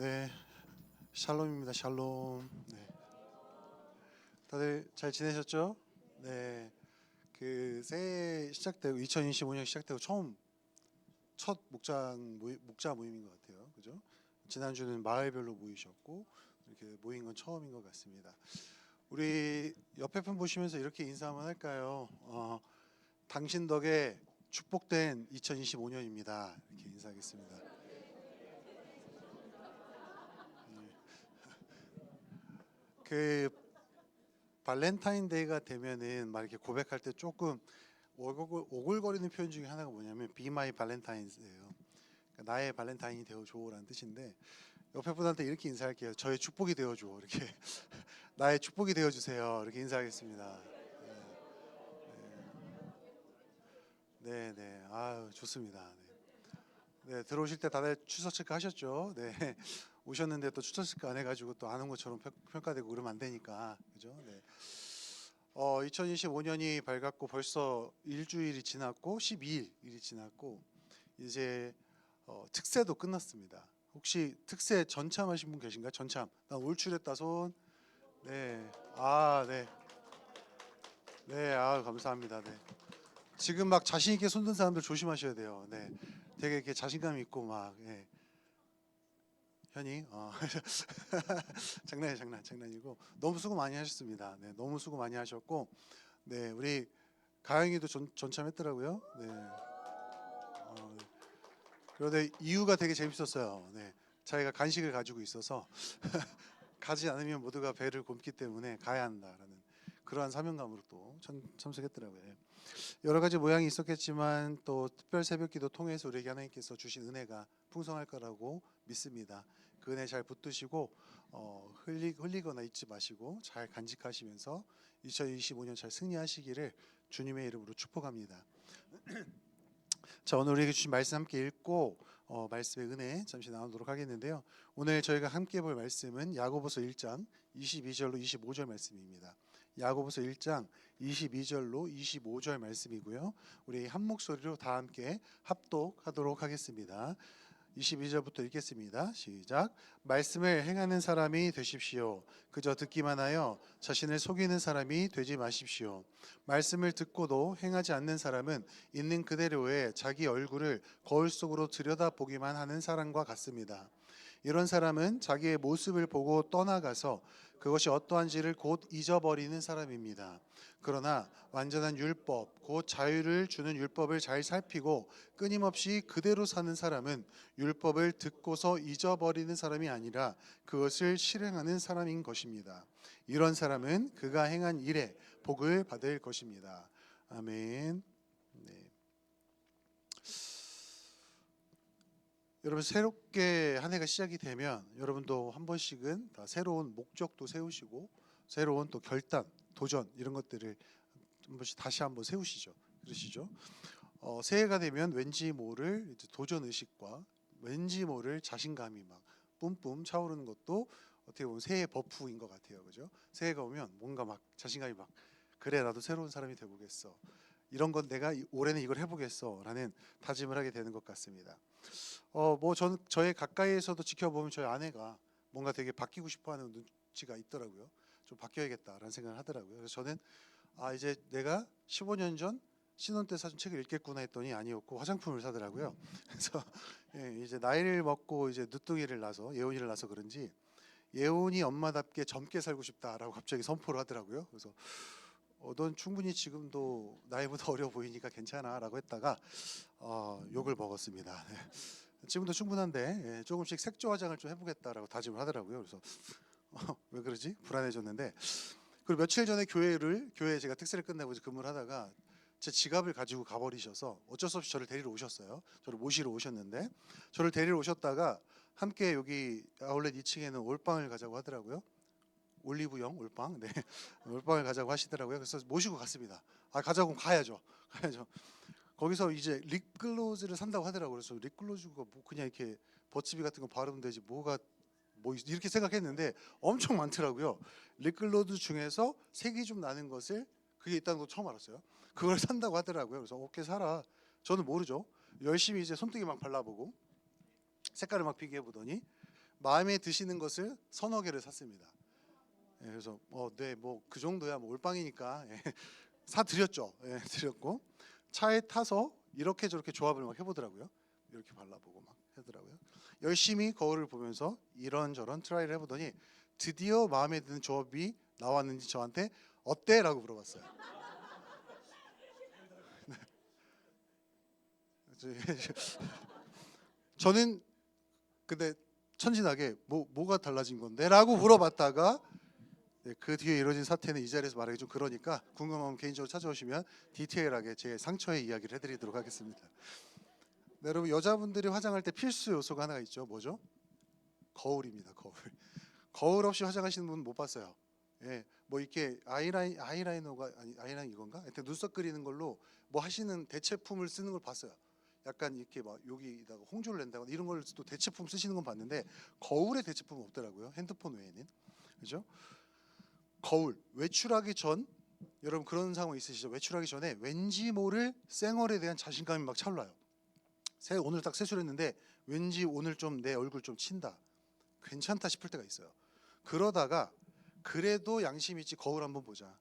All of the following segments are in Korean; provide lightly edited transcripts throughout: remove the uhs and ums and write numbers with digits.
네, 샬롬입니다. 샬롬. 네, 다들 잘 지내셨죠? 네, 그 새해 시작되고 2025년 시작되고 처음 첫 목자 모임인 것 같아요. 그죠? 지난주는 마을별로 모이셨고 이렇게 모인 건 처음인 것 같습니다. 우리 옆에 분 보시면서 이렇게 인사 한번 할까요? 당신 덕에 축복된 2025년입니다. 이렇게 인사하겠습니다. 그 발렌타인데이가 되면은 막 이렇게 고백할 때 조금 오글거리는 표현 중에 하나가 뭐냐면 Be my Valentine's예요. 그러니까 나의 발렌타인이 되어줘라는 뜻인데 옆에 분한테 이렇게 인사할게요. 저의 축복이 되어줘. 이렇게 나의 축복이 되어주세요. 이렇게 인사하겠습니다. 네, 네, 아유 좋습니다. 네, 네, 들어오실 때 다들 추석 체크 하셨죠? 네, 오셨는데 또 추석 체크 안 해가지고 또 안 온 것처럼 평가되고 그러면 안 되니까 그죠? 네. 2025년이 밝았고 벌써 일주일이 지났고 12일이 지났고 이제 특세도 끝났습니다. 혹시 특세 전참하신 분 계신가요? 전참. 나 올출했다 손. 네. 아, 네. 네. 아, 감사합니다. 네. 지금 막 자신 있게 손든 사람들 조심하셔야 돼요. 네. 되게 이렇게 자신감 있고 막 예. 현이 장난이고 너무 수고 많이 하셨습니다. 네. 너무 수고 많이 하셨고 네. 우리 가영이도 전참했더라고요. 네. 네. 그런데 이유가 되게 재밌었어요. 네. 자기가 간식을 가지고 있어서 가지 않으면 모두가 배를 곪기 때문에 가야 한다라는 그러한 사명감으로 또 참석했더라고요. 예. 여러 가지 모양이 있었겠지만 또 특별 새벽기도 통해서 우리에게 하나님께서 주신 은혜가 풍성할 거라고 믿습니다. 그 은혜 잘 붙드시고 흘리거나 잊지 마시고 잘 간직하시면서 2025년 잘 승리하시기를 주님의 이름으로 축복합니다. 자, 오늘 우리에게 주신 말씀 함께 읽고 말씀의 은혜 잠시 나누도록 하겠는데요. 오늘 저희가 함께 볼 말씀은 야고보서 1장 22절로 25절 말씀입니다. 야고보서 1장 22절로 25절 말씀이고요. 우리 한 목소리로 다 함께 합독하도록 하겠습니다. 22절부터 읽겠습니다. 시작. 말씀을 행하는 사람이 되십시오. 그저 듣기만 하여 자신을 속이는 사람이 되지 마십시오. 말씀을 듣고도 행하지 않는 사람은 있는 그대로의 자기 얼굴을 거울 속으로 들여다보기만 하는 사람과 같습니다. 이런 사람은 자기의 모습을 보고 떠나가서 그것이 어떠한지를 곧 잊어버리는 사람입니다. 그러나 완전한 율법, 곧 자유를 주는 율법을 잘 살피고 끊임없이 그대로 사는 사람은 율법을 듣고서 잊어버리는 사람이 아니라 그것을 실행하는 사람인 것입니다. 이런 사람은 그가 행한 일에 복을 받을 것입니다. 아멘. 네. 여러분 새롭게 한 해가 시작이 되면 여러분도 한 번씩은 다 새로운 목적도 세우시고 새로운 또 결단, 도전 이런 것들을 한 번씩 다시 한번 세우시죠. 그러시죠? 새해가 되면 왠지 모를 이제 도전 의식과 왠지 모를 자신감이 막 뿜뿜 차오르는 것도 어떻게 보면 새해 버프인 것 같아요. 그죠? 새해가 오면 뭔가 막 자신감이 막 그래 나도 새로운 사람이 되보겠어. 이런 건 내가 올해는 이걸 해보겠어라는 다짐을 하게 되는 것 같습니다. 뭐 저의 가까이에서도 지켜보면 저희 아내가 뭔가 되게 바뀌고 싶어하는 눈치가 있더라고요. 좀 바뀌어야겠다라는 생각을 하더라고요. 그래서 저는 이제 내가 15년 전 신혼 때 사준 책을 읽겠구나 했더니 아니었고 화장품을 사더라고요. 그래서 예, 이제 나이를 먹고 이제 늦둥이를 낳아서 예원이를 낳아서 그런지 예원이 엄마답게 젊게 살고 싶다라고 갑자기 선포를 하더라고요. 그래서 넌 충분히 지금도 나이보다 어려 보이니까 괜찮아라고 했다가 욕을 먹었습니다. 네. 지금도 충분한데 조금씩 색조 화장을 좀 해보겠다라고 다짐을 하더라고요. 그래서 왜 그러지? 불안해졌는데 그리고 며칠 전에 교회에 제가 특세를 끝내고 이제 근무를 하다가 제 지갑을 가지고 가버리셔서 어쩔 수 없이 저를 데리러 오셨어요. 저를 모시러 오셨는데 저를 데리러 오셨다가 함께 여기 아울렛 2층에는 올빵을 가자고 하더라고요. 올리브영 올빵, 네, 올빵을 가자고 하시더라고요. 그래서 모시고 갔습니다. 가자고 가야죠. 가야죠. 거기서 이제 립글로즈를 산다고 하더라고요. 그래서 립글로즈가 뭐 그냥 이렇게 버치비 같은 거 바르면 되지 뭐가 뭐 이렇게 생각했는데 엄청 많더라고요. 립글로즈 중에서 색이 좀 나는 것을 그게 있다는 거 처음 알았어요. 그걸 산다고 하더라고요. 그래서 오케이 사라. 저는 모르죠. 열심히 이제 손등에 막 발라보고 색깔을 막 비교해 보더니 마음에 드시는 것을 서너 개를 샀습니다. 예, 그래서 네, 뭐 그 정도야 뭐 올빵이니까 예, 사 드렸죠. 예, 드렸고 차에 타서 이렇게 저렇게 조합을 막 해보더라고요. 이렇게 발라보고 막 하더라고요. 열심히 거울을 보면서 이런저런 트라이를 해보더니 드디어 마음에 드는 조합이 나왔는지 저한테 어때? 라고 물어봤어요. 저는 근데 천진하게 뭐가 달라진 건데? 라고 물어봤다가 네, 그 뒤에 이루어진 사태는 이 자리에서 말하기 좀 그러니까 궁금하면 개인적으로 찾아오시면 디테일하게 제 상처의 이야기를 해드리도록 하겠습니다. 네, 여러분 여자분들이 화장할 때 필수 요소가 하나가 있죠. 뭐죠? 거울입니다. 거울. 거울 없이 화장하시는 분 못 봤어요. 예, 뭐 이렇게 아이라이너가 아니 아이라인 이건가? 하여튼 눈썹 그리는 걸로 뭐 하시는 대체품을 쓰는 걸 봤어요. 약간 이렇게 막 여기다가 홍조를 낸다거나 이런 걸 또 대체품 쓰시는 건 봤는데 거울에 대체품은 없더라고요. 핸드폰 외에는. 그죠? 거울 외출하기 전 여러분 그런 상황 있으시죠? 외출하기 전에 왠지 모를 쌩얼에 대한 자신감이 막 차올라요. 오늘 딱 세수했는데 왠지 오늘 좀 내 얼굴 좀 친다. 괜찮다 싶을 때가 있어요. 그러다가 그래도 양심 있지 거울 한번 보자.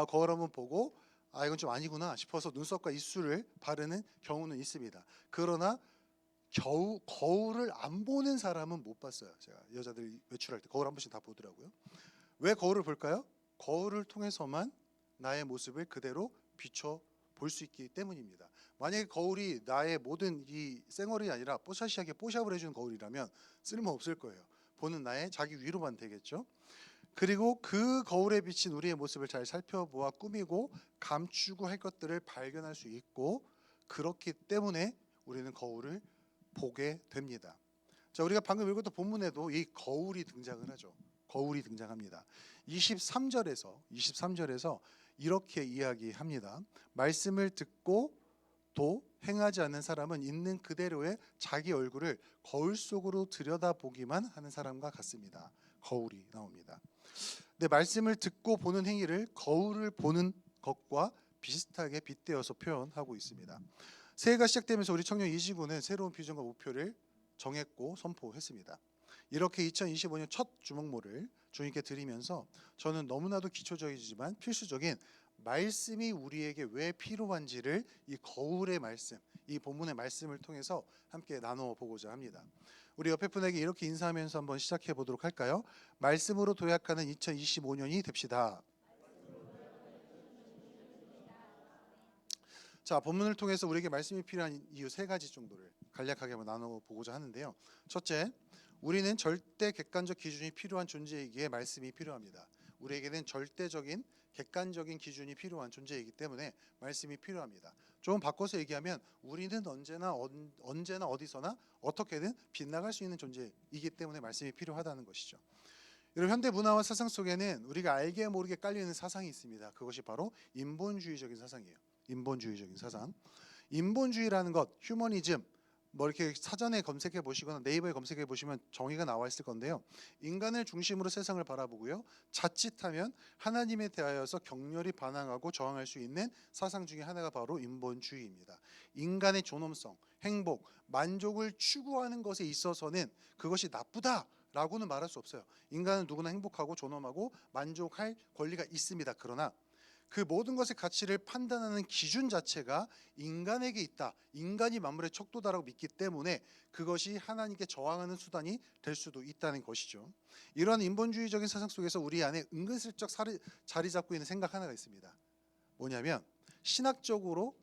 거울 한번 보고 이건 좀 아니구나 싶어서 눈썹과 입술을 바르는 경우는 있습니다. 그러나 겨우 거울을 안 보는 사람은 못 봤어요. 제가 여자들 외출할 때 거울 한 번씩 다 보더라고요. 왜 거울을 볼까요? 거울을 통해서만 나의 모습을 그대로 비춰 볼 수 있기 때문입니다. 만약에 거울이 나의 모든 이 쌩얼이 아니라 뽀샤시하게 뽀샵을 해주는 거울이라면 쓸모없을 거예요. 보는 나의 자기 위로만 되겠죠. 그리고 그 거울에 비친 우리의 모습을 잘 살펴보아 꾸미고 감추고 할 것들을 발견할 수 있고 그렇기 때문에 우리는 거울을 보게 됩니다. 자, 우리가 방금 읽었던 본문에도 이 거울이 등장을 하죠. 거울이 등장합니다. 23절에서 이렇게 이야기합니다. 말씀을 듣고 또 행하지 않는 사람은 있는 그대로의 자기 얼굴을 거울 속으로 들여다보기만 하는 사람과 같습니다. 거울이 나옵니다. 네, 말씀을 듣고 보는 행위를 거울을 보는 것과 비슷하게 빗대어서 표현하고 있습니다. 새해가 시작되면서 우리 청년 이지구는 새로운 비전과 목표를 정했고 선포했습니다. 이렇게 2025년 첫 주목모를 주님께 드리면서 저는 너무나도 기초적이지만 필수적인 말씀이 우리에게 왜 필요한지를 이 거울의 말씀, 이 본문의 말씀을 통해서 함께 나눠 보고자 합니다. 우리 옆에 분에게 이렇게 인사하면서 한번 시작해 보도록 할까요? 말씀으로 도약하는 2025년이 됩시다. 자, 본문을 통해서 우리에게 말씀이 필요한 이유 세 가지 정도를 간략하게 한번 나눠 보고자 하는데요. 첫째, 우리는 절대 객관적 기준이 필요한 존재이기에 말씀이 필요합니다. 우리에게는 절대적인 객관적인 기준이 필요한 존재이기 때문에 말씀이 필요합니다. 좀 바꿔서 얘기하면 우리는 언제나 어디서나 어떻게든 빗나갈 수 있는 존재이기 때문에 말씀이 필요하다는 것이죠. 여러분 현대 문화와 사상 속에는 우리가 알게 모르게 깔려있는 사상이 있습니다. 그것이 바로 인본주의적인 사상이에요. 인본주의적인 사상. 인본주의라는 것, 휴머니즘 뭐 이렇게 사전에 검색해 보시거나 네이버에 검색해 보시면 정의가 나와 있을 건데요. 인간을 중심으로 세상을 바라보고요. 자칫하면 하나님에 대하여서 격렬히 반항하고 저항할 수 있는 사상 중에 하나가 바로 인본주의입니다. 인간의 존엄성, 행복, 만족을 추구하는 것에 있어서는 그것이 나쁘다라고는 말할 수 없어요. 인간은 누구나 행복하고 존엄하고 만족할 권리가 있습니다. 그러나 그 모든 것의 가치를 판단하는 기준 자체가 인간에게 있다. 인간이 만물의 척도다라고 믿기 때문에 그것이 하나님께 저항하는 수단이 될 수도 있다는 것이죠. 이러한 인본주의적인 사상 속에서 우리 안에 은근슬쩍 자리 잡고 있는 생각 하나가 있습니다. 뭐냐면 신학적으로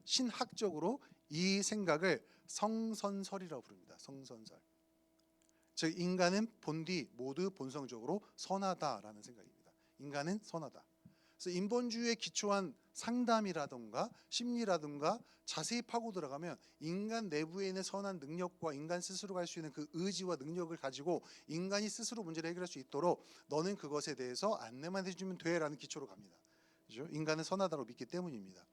이 생각을 성선설이라고 부릅니다. 성선설. 즉 인간은 본디 모두 본성적으로 선하다라는 생각입니다. 인간은 선하다. 그래서 인본주의에 기초한 상담이라든가 심리라든가 자세히 파고 들어가면 인간 내부에 있는 선한 능력과 인간 스스로가 할 수 있는 그 의지와 능력을 가지고 인간이 스스로 문제를 해결할 수 있도록 너는 그것에 대해서 안내만 해주면 돼라는 기초로 갑니다. 그죠? 인간은 선하다고 믿기 때문입니다.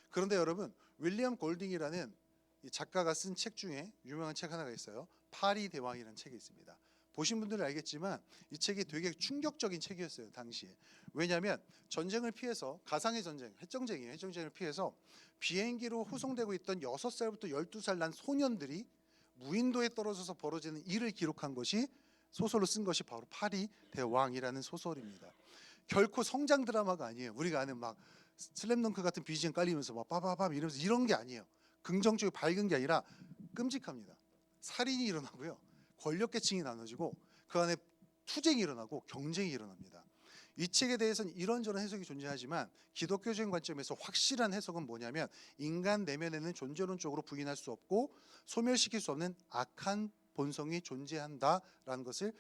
그런데 여러분 윌리엄 골딩이라는 이 작가가 쓴 책 중에 유명한 책 하나가 있어요. 파리 대왕이라는 책이 있습니다. 보신 분들은 알겠지만 이 책이 되게 충격적인 책이었어요 당시에. 왜냐하면 전쟁을 피해서 가상의 전쟁, 핵전쟁이에요. 핵전쟁을 피해서 비행기로 후송되고 있던 6살부터 12살 난 소년들이 무인도에 떨어져서 벌어지는 일을 기록한 것이 소설로 쓴 것이 바로 파리 대왕이라는 소설입니다. 결코 성장 드라마가 아니에요. 우리가 아는 막 슬램덩크 같은 BGM 깔리면서 막 빠바밤 이러면서 이런 게 아니에요. 긍정적이고 밝은 게 아니라 끔찍합니다. 살인이 일어나고요. 권력계층이 나눠지고 그 안에 투쟁이 일어나고 경쟁이 일어납니다. 이 책에 대해서는 이런저런 해석이 존재하지만 기독교적인 관점에서 확실한 해석은 뭐냐면 인간 내면에는 존재론적으로 부인할 수 없고 소멸시킬 수 없는 악한 본성이 존재한다라는 것을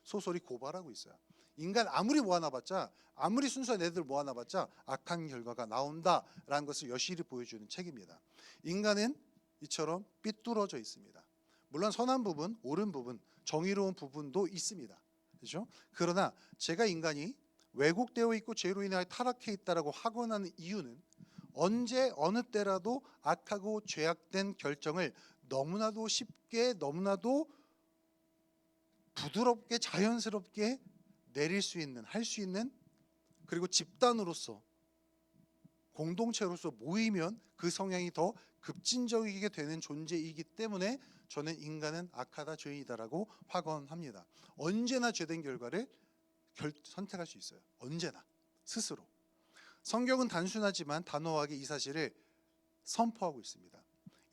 소설이 고발하고 있어요. 인간 아무리 모아놔봤자 아무리 순수한 애들 모아놔봤자 악한 결과가 나온다라는 것을 여실히 보여주는 책입니다. 인간은 이처럼 삐뚤어져 있습니다. 물론 선한 부분, 옳은 부분, 정의로운 부분도 있습니다. 그렇죠? 그러나 제가 인간이 왜곡되어 있고 죄로 인하여 타락해 있다라고 하고나는 이유는 언제 어느 때라도 악하고 죄악된 결정을 너무나도 쉽게 너무나도 부드럽게 자연스럽게 내릴 수 있는 할 수 있는 그리고 집단으로서 공동체로서 모이면 그 성향이 더 급진적이게 되는 존재이기 때문에 저는 인간은 악하다 죄이다라고 확언합니다. 언제나 죄된 결과를 선택할 수 있어요. 언제나 스스로. 성경은 단순하지만 단호하게 이 사실을 선포하고 있습니다.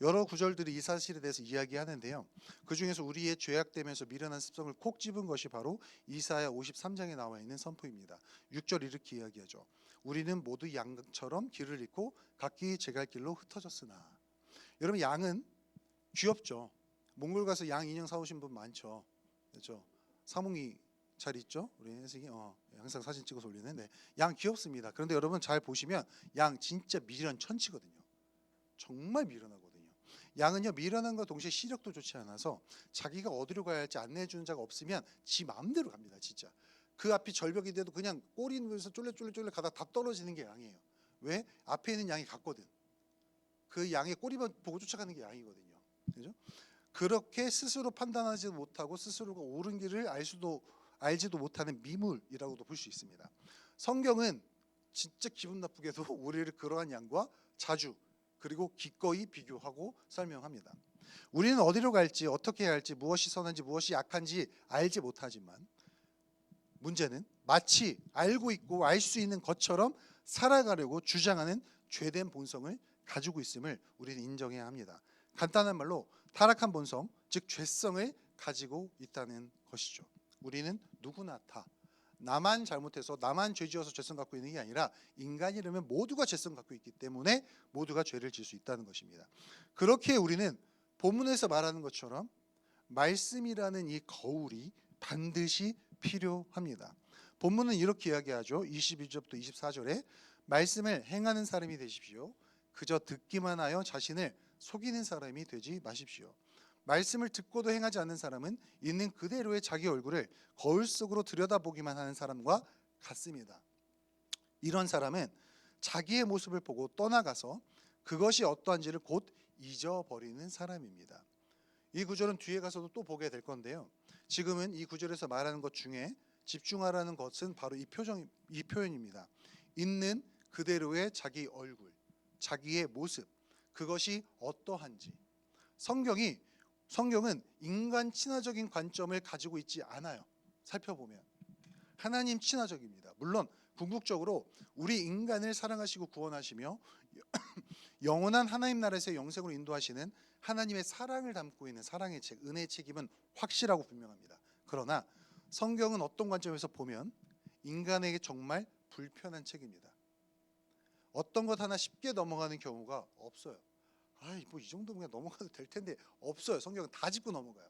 여러 구절들이 이 사실에 대해서 이야기하는데요. 그 중에서 우리의 죄악되면서 미련한 습성을 콕 집은 것이 바로 이사야 53장에 나와 있는 선포입니다. 6절 이렇게 이야기하죠. 우리는 모두 양처럼 길을 잃고 각기 제갈 길로 흩어졌으나. 여러분 양은 귀엽죠. 몽골 가서 양 인형 사오신 분 많죠. 그렇죠. 사몽이 잘 있죠? 우리 혜승이 항상 사진 찍어서 올리는. 네. 양 귀엽습니다. 그런데 여러분 잘 보시면 양 진짜 미련 천치거든요. 정말 미련하거든요. 양은요 미련함과 동시에 시력도 좋지 않아서 자기가 어디로 가야 할지 안내해 주는 자가 없으면 지 마음대로 갑니다. 진짜. 그 앞이 절벽인데도 그냥 꼬리 누면서 쫄래쫄래 가다 다 떨어지는 게 양이에요. 왜? 앞에 있는 양이 같거든. 그 양의 꼬리만 보고 쫓아가는 게 양이거든요. 그죠? 그렇게 스스로 판단하지 못하고 스스로가 옳은 길을 알지도 못하는 미물이라고도 볼 수 있습니다. 성경은 진짜 기분 나쁘게도 우리를 그러한 양과 자주 그리고 기꺼이 비교하고 설명합니다. 우리는 어디로 갈지 어떻게 해야 할지 무엇이 선한지 무엇이 악한지 알지 못하지만 문제는 마치 알고 있고 알 수 있는 것처럼 살아가려고 주장하는 죄된 본성을 가지고 있음을 우리는 인정해야 합니다. 간단한 말로 타락한 본성, 즉 죄성을 가지고 있다는 것이죠. 우리는 누구나 다 나만 잘못해서 나만 죄지어서 죄성 갖고 있는 게 아니라 인간이라면 모두가 죄성 갖고 있기 때문에 모두가 죄를 지을 수 있다는 것입니다. 그렇게 우리는 본문에서 말하는 것처럼 말씀이라는 이 거울이 반드시 필요합니다. 본문은 이렇게 이야기하죠. 21절부터 24절에 말씀을 행하는 사람이 되십시오. 그저 듣기만 하여 자신을 속이는 사람이 되지 마십시오. 말씀을 듣고도 행하지 않는 사람은 있는 그대로의 자기 얼굴을 거울 속으로 들여다보기만 하는 사람과 같습니다. 이런 사람은 자기의 모습을 보고 떠나가서 그것이 어떠한지를 곧 잊어버리는 사람입니다. 이 구절은 뒤에 가서도 또 보게 될 건데요. 지금은 이 구절에서 말하는 것 중에 집중하라는 것은 바로 이 표현입니다. 있는 그대로의 자기 얼굴, 자기의 모습, 그것이 어떠한지. 성경은 인간 친화적인 관점을 가지고 있지 않아요. 살펴보면 하나님 친화적입니다. 물론 궁극적으로 우리 인간을 사랑하시고 구원하시며 영원한 하나님 나라에서 영생으로 인도하시는 하나님의 사랑을 담고 있는 사랑의 책, 은혜의 책임은 확실하고 분명합니다. 그러나 성경은 어떤 관점에서 보면 인간에게 정말 불편한 책입니다. 어떤 것 하나 쉽게 넘어가는 경우가 없어요. 뭐 이 정도면 그냥 넘어가도 될 텐데 없어요. 성경은 다 짚고 넘어가요.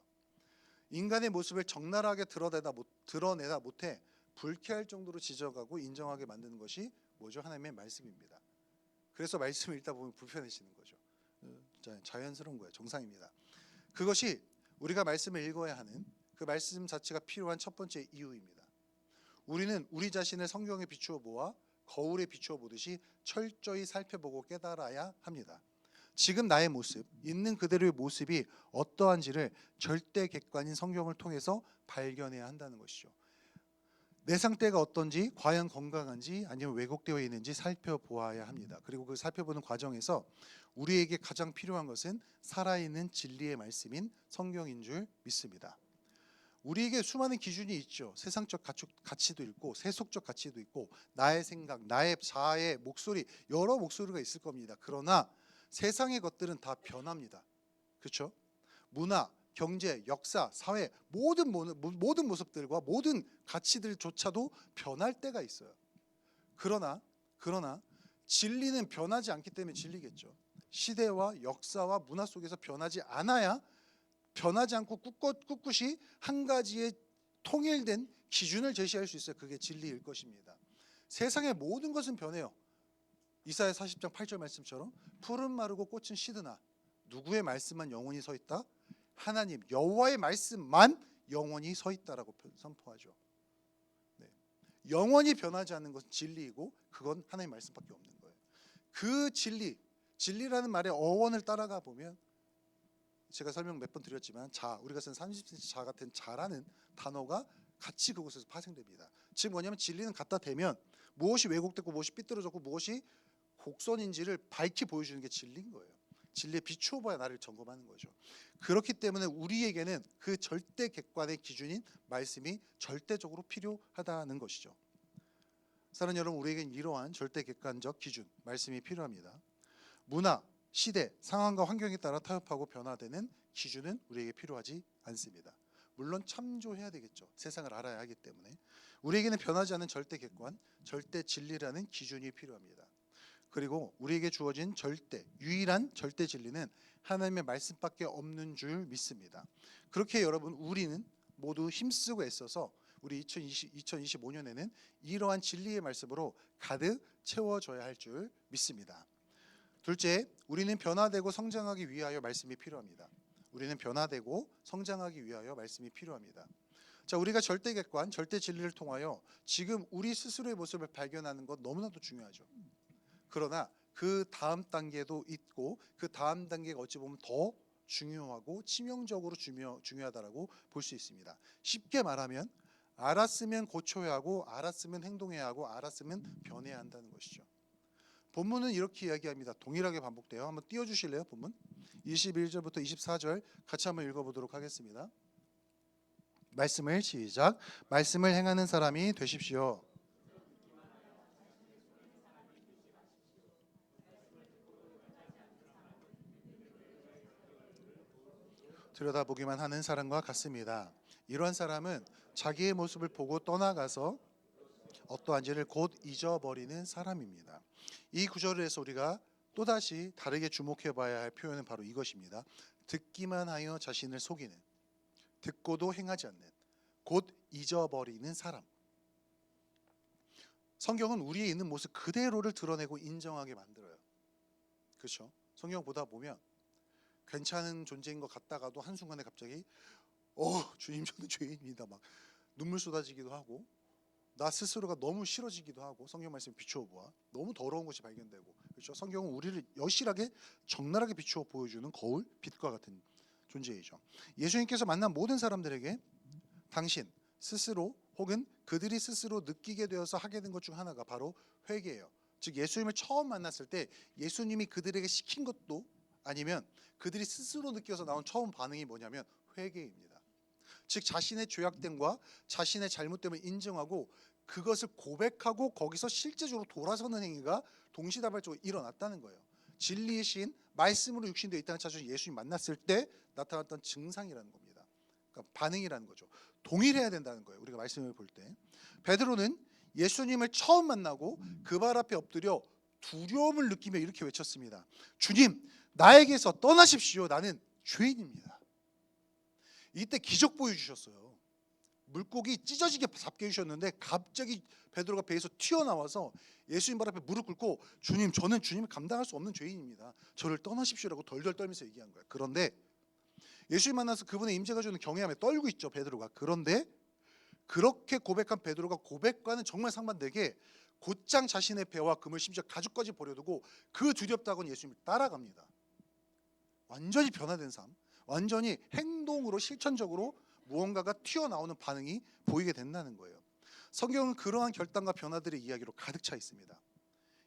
인간의 모습을 적나라하게 드러내다 못해 불쾌할 정도로 지적하고 인정하게 만드는 것이 뭐죠? 하나님의 말씀입니다. 그래서 말씀을 읽다 보면 불편해지는 거죠. 자연스러운 거예요. 정상입니다. 그것이 우리가 말씀을 읽어야 하는 그 말씀 자체가 필요한 첫 번째 이유입니다. 우리는 우리 자신을 성경에 비추어 보아 거울에 비추어 보듯이 철저히 살펴보고 깨달아야 합니다. 지금 나의 모습, 있는 그대로의 모습이 어떠한지를 절대 객관인 성경을 통해서 발견해야 한다는 것이죠. 내 상태가 어떤지, 과연 건강한지 아니면 왜곡되어 있는지 살펴보아야 합니다. 그리고 그 살펴보는 과정에서 우리에게 가장 필요한 것은 살아있는 진리의 말씀인 성경인 줄 믿습니다. 우리에게 수많은 기준이 있죠. 세상적 가치도 있고 세속적 가치도 있고 나의 생각, 나의 자아의 목소리, 여러 목소리가 있을 겁니다. 그러나 세상의 것들은 다 변합니다. 그렇죠? 문화, 경제, 역사, 사회 모든 모습들과 모든 가치들조차도 변할 때가 있어요. 그러나 진리는 변하지 않기 때문에 진리겠죠. 시대와 역사와 문화 속에서 변하지 않고 꿋꿋이 한 가지의 통일된 기준을 제시할 수 있어요. 그게 진리일 것입니다. 세상의 모든 것은 변해요. 이사야 40장 8절 말씀처럼 풀은 마르고 꽃은 시드나 누구의 말씀만 영원히 서 있다? 하나님 여호와의 말씀만 영원히 서 있다라고 선포하죠. 네. 영원히 변하지 않는 것은 진리이고 그건 하나님의 말씀밖에 없는 거예요. 그 진리라는 말의 어원을 따라가 보면 제가 설명 몇 번 드렸지만 우리가 쓴 30cm 자 같은 자라는 단어가 같이 그곳에서 파생됩니다. 즉 뭐냐면 진리는 갖다 대면 무엇이 왜곡됐고 무엇이 삐뚤어졌고 무엇이 곡선인지를 밝히 보여주는 게 진리인 거예요. 진리에 비추어 봐야 나를 점검하는 거죠. 그렇기 때문에 우리에게는 그 절대 객관의 기준인 말씀이 절대적으로 필요하다는 것이죠. 사랑하는 여러분, 우리에겐 이러한 절대 객관적 기준, 말씀이 필요합니다. 문화, 시대, 상황과 환경에 따라 타협하고 변화되는 기준은 우리에게 필요하지 않습니다. 물론 참조해야 되겠죠. 세상을 알아야 하기 때문에. 우리에게는 변하지 않는 절대 객관, 절대 진리라는 기준이 필요합니다. 그리고 우리에게 주어진 유일한 절대 진리는 하나님의 말씀밖에 없는 줄 믿습니다. 그렇게 여러분, 우리는 모두 힘쓰고 애써서 우리 2025년에는 이러한 진리의 말씀으로 가득 채워져야 할 줄 믿습니다. 둘째, 우리는 변화되고 성장하기 위하여 말씀이 필요합니다. 우리는 변화되고 성장하기 위하여 말씀이 필요합니다. 자, 우리가 절대 객관, 절대 진리를 통하여 지금 우리 스스로의 모습을 발견하는 것 너무나도 중요하죠. 그러나 그 다음 단계도 있고 그 다음 단계가 어찌 보면 더 중요하고 치명적으로 중요하다라고 볼 수 있습니다. 쉽게 말하면 알았으면 고쳐야 하고 알았으면 행동해야 하고 알았으면 변해야 한다는 것이죠. 본문은 이렇게 이야기합니다. 동일하게 반복돼요. 한번 띄워주실래요? 본문 21절부터 24절 같이 한번 읽어보도록 하겠습니다. 말씀을 시작. 말씀을 행하는 사람이 되십시오. 들여다보기만 하는 사람과 같습니다. 이러한 사람은 자기의 모습을 보고 떠나가서 어떠한지를 곧 잊어버리는 사람입니다. 이 구절을 해서 우리가 또다시 다르게 주목해 봐야 할 표현은 바로 이것입니다. 듣기만 하여 자신을 속이는, 듣고도 행하지 않는, 곧 잊어버리는 사람. 성경은 우리의 있는 모습 그대로를 드러내고 인정하게 만들어요. 그렇죠? 성경 보다 보면 괜찮은 존재인 것 같다가도 한순간에 갑자기 주님 저는 죄인입니다 막 눈물 쏟아지기도 하고 나 스스로가 너무 싫어지기도 하고 성경 말씀 비추어 보아 너무 더러운 것이 발견되고 그렇죠? 성경은 우리를 여실하게 적나라하게 비추어 보여주는 거울, 빛과 같은 존재이죠. 예수님께서 만난 모든 사람들에게 당신 스스로 혹은 그들이 스스로 느끼게 되어서 하게 된 것 중 하나가 바로 회개예요. 즉 예수님을 처음 만났을 때 예수님이 그들에게 시킨 것도 아니면 그들이 스스로 느껴서 나온 처음 반응이 뭐냐면 회개입니다. 즉 자신의 죄악됨과 자신의 잘못됨을 인정하고 그것을 고백하고 거기서 실제적으로 돌아서는 행위가 동시다발적으로 일어났다는 거예요. 진리이신 말씀으로 육신되어 있다는 사실을 예수님 만났을 때 나타났던 증상이라는 겁니다. 그러니까 반응이라는 거죠. 동일해야 된다는 거예요. 우리가 말씀을 볼 때 베드로는 예수님을 처음 만나고 그 발 앞에 엎드려 두려움을 느끼며 이렇게 외쳤습니다. 주님, 나에게서 떠나십시오. 나는 죄인입니다. 이때 기적 보여주셨어요. 물고기 찢어지게 잡게 해주셨는데 갑자기 베드로가 배에서 튀어나와서 예수님 발 앞에 무릎 꿇고 주님, 저는 주님을 감당할 수 없는 죄인입니다. 저를 떠나십시오라고 덜덜 떨면서 얘기한 거예요. 그런데 예수님 만나서 그분의 임재가 주는 경외함에 떨고 있죠, 베드로가. 그런데 그렇게 고백한 베드로가 고백과는 정말 상반되게 곧장 자신의 배와 금을 심지어 가죽까지 버려두고 그 두렵다고는 예수님을 따라갑니다. 완전히 변화된 삶, 완전히 행동으로 실천적으로 무언가가 튀어나오는 반응이 보이게 된다는 거예요. 성경은 그러한 결단과 변화들의 이야기로 가득 차 있습니다.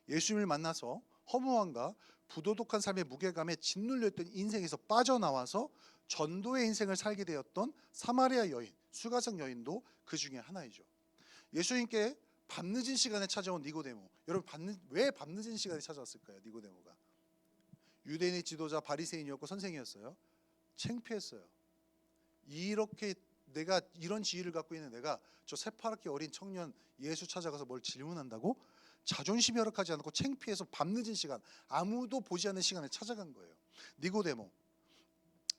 예수님을 만나서 허무함과 부도덕한 삶의 무게감에 짓눌렸던 인생에서 빠져나와서 전도의 인생을 살게 되었던 사마리아 여인, 수가성 여인도 그 중에 하나이죠. 예수님께 밤늦은 시간에 찾아온 니고데모. 여러분 왜 밤늦은 시간에 찾아왔을까요? 니고데모가 유대인의 지도자 바리새인이었고 선생이었어요. 창피했어요. 이렇게 내가 이런 지위를 갖고 있는 내가 저 새파랗게 어린 청년 예수 찾아가서 뭘 질문한다고? 자존심이 허락하지 않고 창피해서 밤늦은 시간, 아무도 보지 않는 시간에 찾아간 거예요. 니고데모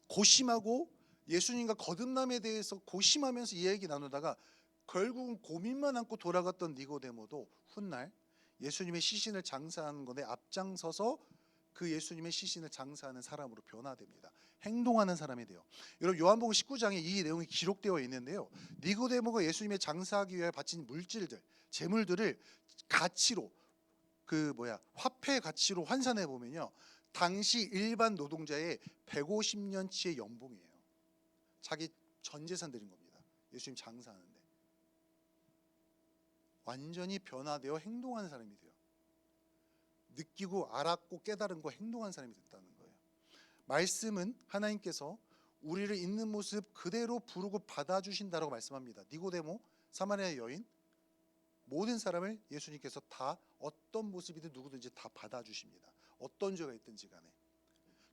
고심하고 예수님과 거듭남에 대해서 고심하면서 이야기 나누다가 결국은 고민만 안고 돌아갔던 니고데모도 훗날 예수님의 시신을 장사하는 것에 앞장서서 그 예수님의 시신을 장사하는 사람으로 변화됩니다. 행동하는 사람이 돼요. 여러분 요한복음 19장에 이 내용이 기록되어 있는데요. 니고데모가 예수님의 장사하기 위해 바친 물질들, 재물들을 가치로 화폐 가치로 환산해 보면요. 당시 일반 노동자의 150년치의 연봉이에요. 자기 전 재산 드린 겁니다. 예수님 장사하는데. 완전히 변화되어 행동하는 사람이 돼요. 느끼고 알았고 깨달은 거 행동한 사람이 됐다는 거예요. 말씀은 하나님께서 우리를 있는 모습 그대로 부르고 받아주신다라고 말씀합니다. 니고데모, 사마리아 여인, 모든 사람을 예수님께서 다 어떤 모습이든 누구든지 다 받아주십니다. 어떤 죄가 있든지 간에.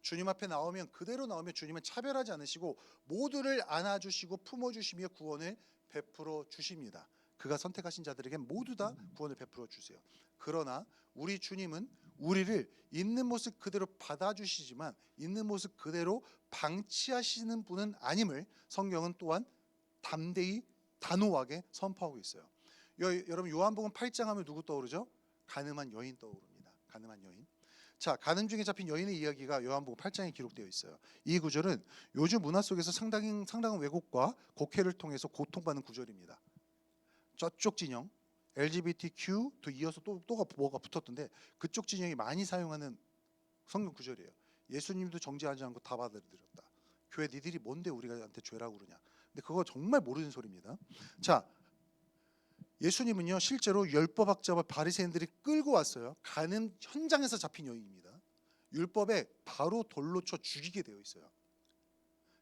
주님 앞에 나오면 그대로 나오면 주님은 차별하지 않으시고 모두를 안아주시고 품어주시며 구원을 베풀어 주십니다. 그가 선택하신 자들에게 모두 다 구원을 베풀어 주세요. 그러나 우리 주님은 우리를 있는 모습 그대로 받아주시지만 있는 모습 그대로 방치하시는 분은 아님을 성경은 또한 담대히 단호하게 선포하고 있어요. 여러분 요한복음 8장 하면 누구 떠오르죠? 가늠한 여인 떠오릅니다. 가늠한 여인. 자, 가늠 중에 잡힌 여인의 이야기가 요한복음 8장에 기록되어 있어요. 이 구절은 요즘 문화 속에서 상당한 왜곡과 곡해를 통해서 고통받는 구절입니다. 저쪽 진영 LGBTQ도 이어서 또 뭐가 붙었던데 그쪽 진영이 많이 사용하는 성경 구절이에요. 예수님도 정죄하지 않고 다 받아들였다. 교회 니들이 뭔데 우리한테 죄라고 그러냐. 근데 그거 정말 모르는 소리입니다. 자, 예수님은요 실제로 율법학자와 바리새인들이 끌고 왔어요. 가늠 현장에서 잡힌 여인입니다. 율법에 바로 돌로 쳐 죽이게 되어 있어요.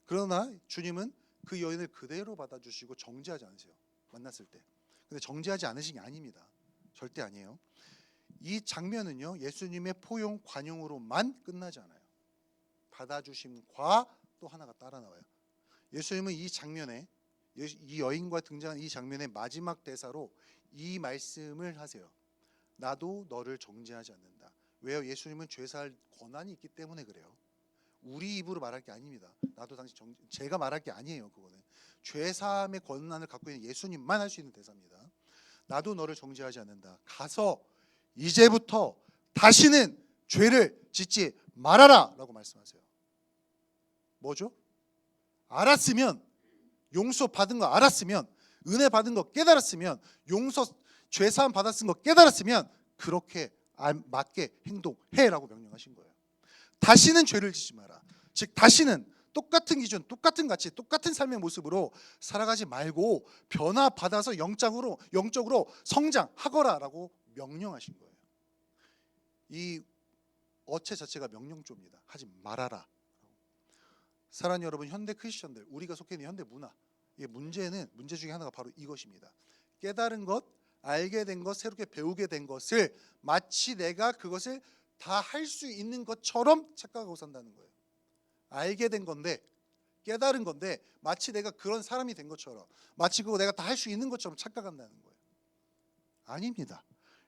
그러나 주님은 그 여인을 그대로 받아주시고 정죄하지 않으세요. 만났을 때. 근데 정죄하지 않으신 게 아닙니다. 절대 아니에요. 이 장면은요 예수님의 포용 관용으로만 끝나지 않아요. 받아주심과 또 하나가 따라 나와요. 예수님은 이 장면에 이 여인과 등장한 이 장면의 마지막 대사로 이 말씀을 하세요. 나도 너를 정죄하지 않는다. 왜요? 예수님은 죄사할 권한이 있기 때문에 그래요. 우리 입으로 말할 게 아닙니다. 나도 당신 제가 말할 게 아니에요. 그거는 죄사함의 권한을 갖고 있는 예수님만 할 수 있는 대사입니다. 나도 너를 정죄하지 않는다. 가서 이제부터 다시는 죄를 짓지 말아라 라고 말씀하세요. 뭐죠? 알았으면 용서 받은 거 알았으면 은혜 받은 거 깨달았으면 용서 죄사함 받았은 거 깨달았으면 그렇게 맞게 행동해라고 명령하신 거예요. 다시는 죄를 짓지 마라. 즉 다시는 똑같은 기준, 똑같은 가치, 똑같은 삶의 모습으로 살아가지 말고 변화받아서 영적으로 성장하거라라고 명령하신 거예요. 이 어체 자체가 명령조입니다. 하지 말아라. 사랑하는 여러분, 현대 크리스천들, 우리가 속해 있는 현대 문화, 이 문제 중에 하나가 바로 이것입니다. 깨달은 것, 알게 된 것, 새롭게 배우게 된 것을 마치 내가 그것을 다 할 수 있는 것처럼 착각하고 산다는 거예요. 알게 된 건데, 깨달은 건데 마치 내가 그런 사람이 된 것처럼, 마치 그거 내가 다 할 수 있는 것처럼 착각한다는 거예요. 아닙니다.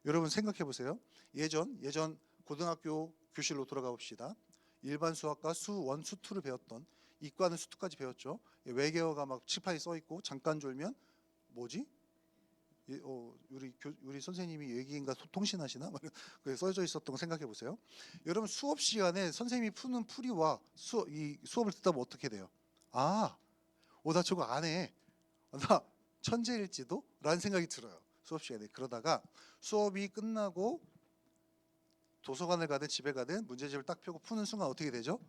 여러분 생각해 보세요. 예전 고등학교 교실로 돌아가 봅시다. 일반 수학과 수1, 수2를 배웠던, 이과는 수2까지 배웠죠. 외계어가 막 칠판에 써 있고 잠깐 졸면 뭐지? 우리 선생님이 외계인과 통신하시나? 그게 써져 있었던 거 생각해 보세요. 여러분 수업 시간에 선생님이 푸는 풀이와 이 수업을 듣다 보면 어떻게 돼요? 나 저거 안 해. 나 천재일지도? 라는 생각이 들어요. 수업 시간에. 그러다가 수업이 끝나고 도서관을 가든 집에 가든 문제집을 딱 펴고 푸는 순간 어떻게 되죠?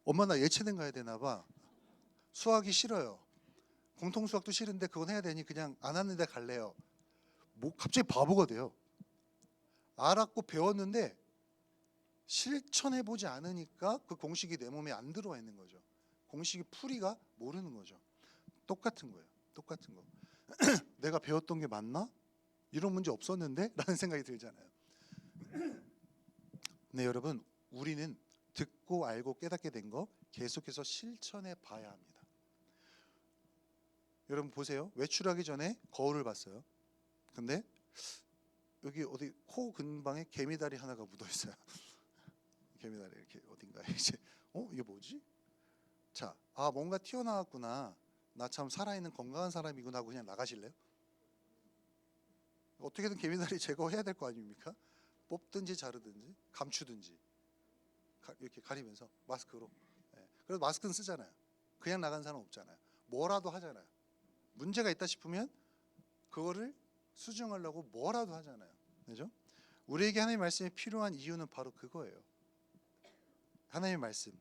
엄마 나 예체능 가야 되나 봐. 수학이 싫어요. 공통수학도 싫은데 그건 해야 되니 그냥 안 하는데 갈래요. 갑자기 바보가 돼요. 알았고 배웠는데 실천해보지 않으니까 그 공식이 내 몸에 안 들어와 있는 거죠. 공식이 풀이가 모르는 거죠. 똑같은 거예요. 똑같은 거. 내가 배웠던 게 맞나? 이런 문제 없었는데? 라는 생각이 들잖아요. 네, 여러분, 우리는 듣고 알고 깨닫게 된 거 계속해서 실천해 봐야 합니다. 여러분 보세요. 외출하기 전에 거울을 봤어요. 근데 여기 어디 코 근방에 개미다리 하나가 묻어 있어요. 개미다리 이렇게 어딘가에 이제 이게 뭐지? 자, 뭔가 튀어나왔구나. 나 참 살아있는 건강한 사람이구나 하고 그냥 나가실래요? 어떻게든 개미다리 제거해야 될 거 아닙니까? 뽑든지 자르든지 감추든지 이렇게 가리면서 마스크로. 그래서 마스크는 쓰잖아요. 그냥 나간 사람 없잖아요. 뭐라도 하잖아요. 문제가 있다 싶으면 그거를 수정하려고 뭐라도 하잖아요. 그죠? 우리에게 하나님의 말씀이 필요한 이유는 바로 그거예요. 하나님의 말씀.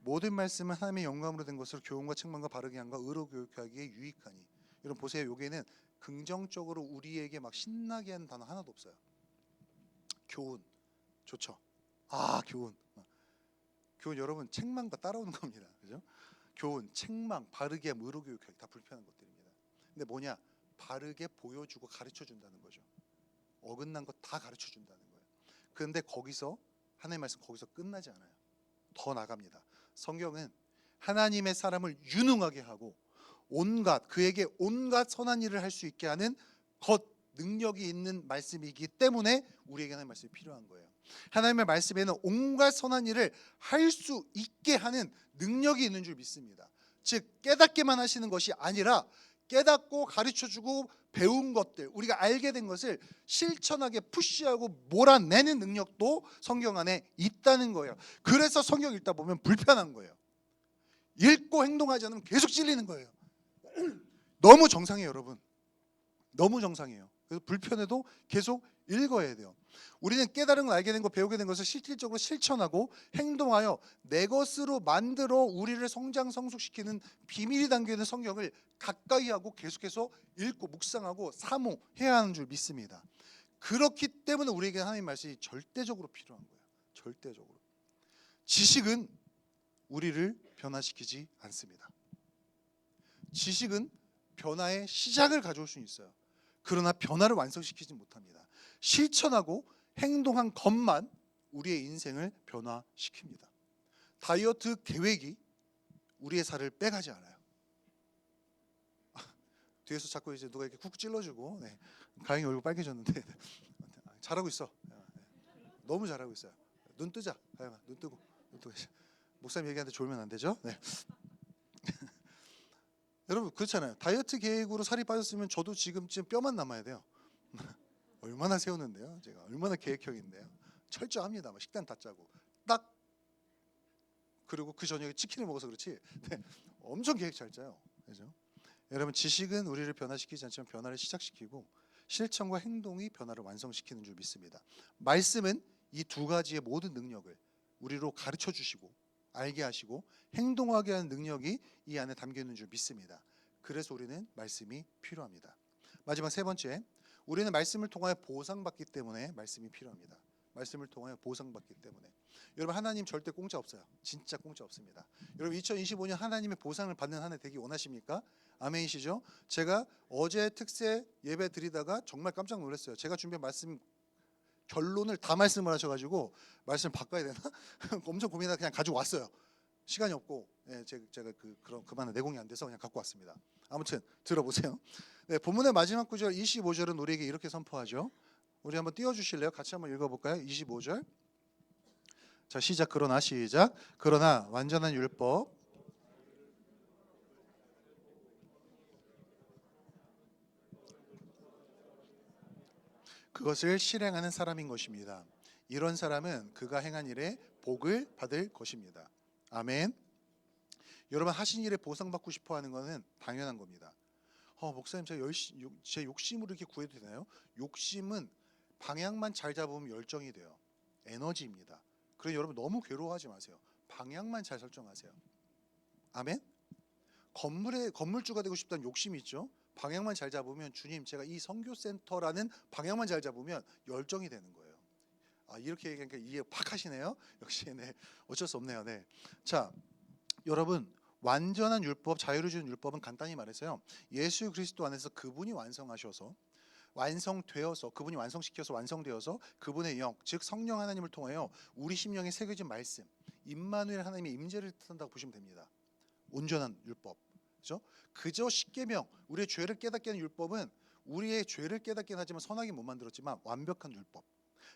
모든 말씀은 하나님의 영감으로 된 것으로 교훈과 책망과 바르게 함과 의로 교육하기에 유익하니. 여러분 보세요. 여기에는 긍정적으로 우리에게 막 신나게 하는 단어 하나도 없어요. 교훈 좋죠. 교훈. 교훈 여러분 책망과 따라오는 겁니다. 그죠? 교훈, 책망, 바르게 함, 의로 교육하기 다 불편한 것들입니다. 근데 뭐냐? 바르게 보여주고 가르쳐 준다는 거죠. 어긋난 거 다 가르쳐 준다는 거예요. 그런데 거기서 하나님의 말씀 거기서 끝나지 않아요. 더 나갑니다. 성경은 하나님의 사람을 유능하게 하고 그에게 온갖 선한 일을 할 수 있게 하는 능력이 있는 말씀이기 때문에 우리에게 하나님의 말씀이 필요한 거예요. 하나님의 말씀에는 온갖 선한 일을 할 수 있게 하는 능력이 있는 줄 믿습니다. 즉 깨닫게만 하시는 것이 아니라 깨닫고 가르쳐주고 배운 것들, 우리가 알게 된 것을 실천하게 푸시하고 몰아내는 능력도 성경 안에 있다는 거예요. 그래서 성경 읽다 보면 불편한 거예요. 읽고 행동하지 않으면 계속 찔리는 거예요. 너무 정상이에요, 여러분. 너무 정상이에요. 그래서 불편해도 계속 읽어야 돼요. 우리는 깨달은 걸, 알게 된 것, 배우게 된 것을 실질적으로 실천하고 행동하여 내 것으로 만들어 우리를 성장 성숙시키는 비밀이 담겨있는 성경을 가까이 하고 계속해서 읽고 묵상하고 사모해야 하는 줄 믿습니다. 그렇기 때문에 우리에게 하나님의 말씀이 절대적으로 필요한 거예요. 절대적으로. 지식은 우리를 변화시키지 않습니다. 지식은 변화의 시작을 가져올 수 있어요. 그러나 변화를 완성시키지 못합니다. 실천하고 행동한 것만 우리의 인생을 변화시킵니다. 다이어트 계획이 우리의 살을 빼가지 않아요. 뒤에서 자꾸 이제 누가 이렇게 쿡 찔러주고, 가영이 얼굴 빨개졌는데 잘하고 있어. 너무 잘하고 있어요. 눈 뜨자, 가영아, 눈 뜨고. 목사님 얘기하는데 졸면 안 되죠? 네. 여러분 그렇잖아요. 다이어트 계획으로 살이 빠졌으면 저도 지금쯤 뼈만 남아야 돼요. 얼마나 세우는데요. 제가 얼마나 계획형인데요. 철저합니다. 식단 다 짜고 딱. 그리고 그 저녁에 치킨을 먹어서 그렇지. 엄청 계획 잘 짜요. 그죠? 여러분 지식은 우리를 변화시키지 않지만 변화를 시작시키고 실천과 행동이 변화를 완성시키는 줄 믿습니다. 말씀은 이 두 가지의 모든 능력을 우리로 가르쳐 주시고 알게 하시고 행동하게 하는 능력이 이 안에 담겨 있는 줄 믿습니다. 그래서 우리는 말씀이 필요합니다. 마지막 세 번째, 우리는 말씀을 통하여 보상받기 때문에 말씀이 필요합니다. 말씀을 통하여 보상받기 때문에. 여러분 하나님 절대 공짜 없어요. 진짜 공짜 없습니다. 여러분 2025년 하나님의 보상을 받는 한 해 되기 원하십니까? 아멘이시죠? 제가 어제 특세 예배 드리다가 정말 깜짝 놀랐어요. 제가 준비한 말씀 결론을 다 말씀을 하셔가지고 말씀 바꿔야 되나? 엄청 고민하다 그냥 가지고 왔어요. 시간이 없고 제가 그만한 내공이 안 돼서 그냥 갖고 왔습니다. 아무튼 들어보세요. 본문의 마지막 구절 25절은 우리에게 이렇게 선포하죠. 우리 한번 띄워주실래요? 같이 한번 읽어볼까요? 25절. 자 시작. 그러나 완전한 율법 그것을 실행하는 사람인 것입니다. 이런 사람은 그가 행한 일에 복을 받을 것입니다. 아멘. 여러분 하신 일에 보상받고 싶어 하는 것은 당연한 겁니다. 목사님 제가 제 욕심으로 이렇게 구해도 되나요? 욕심은 방향만 잘 잡으면 열정이 돼요. 에너지입니다. 그래서 여러분 너무 괴로워하지 마세요. 방향만 잘 설정하세요. 아멘. 건물주가 되고 싶다는 욕심이 있죠. 방향만 잘 잡으면 주님 제가 이 선교센터라는 방향만 잘 잡으면 열정이 되는 거예요. 이렇게 얘기하니까 이해 팍 하시네요. 역시 어쩔 수 없네요. 자 여러분 완전한 율법, 자유를 주는 율법은 간단히 말해서요, 예수 그리스도 안에서 그분이 완성하셔서 완성되어서, 그분이 완성시켜서 완성되어서 그분의 영, 즉 성령 하나님을 통하여 우리 심령에 새겨진 말씀, 임마누엘 하나님의 임재를 뜻한다고 보시면 됩니다. 온전한 율법, 그죠? 그저 십계명, 우리의 죄를 깨닫게 하는 율법은 우리의 죄를 깨닫게 하지만 선하게 못 만들었지만 완벽한 율법,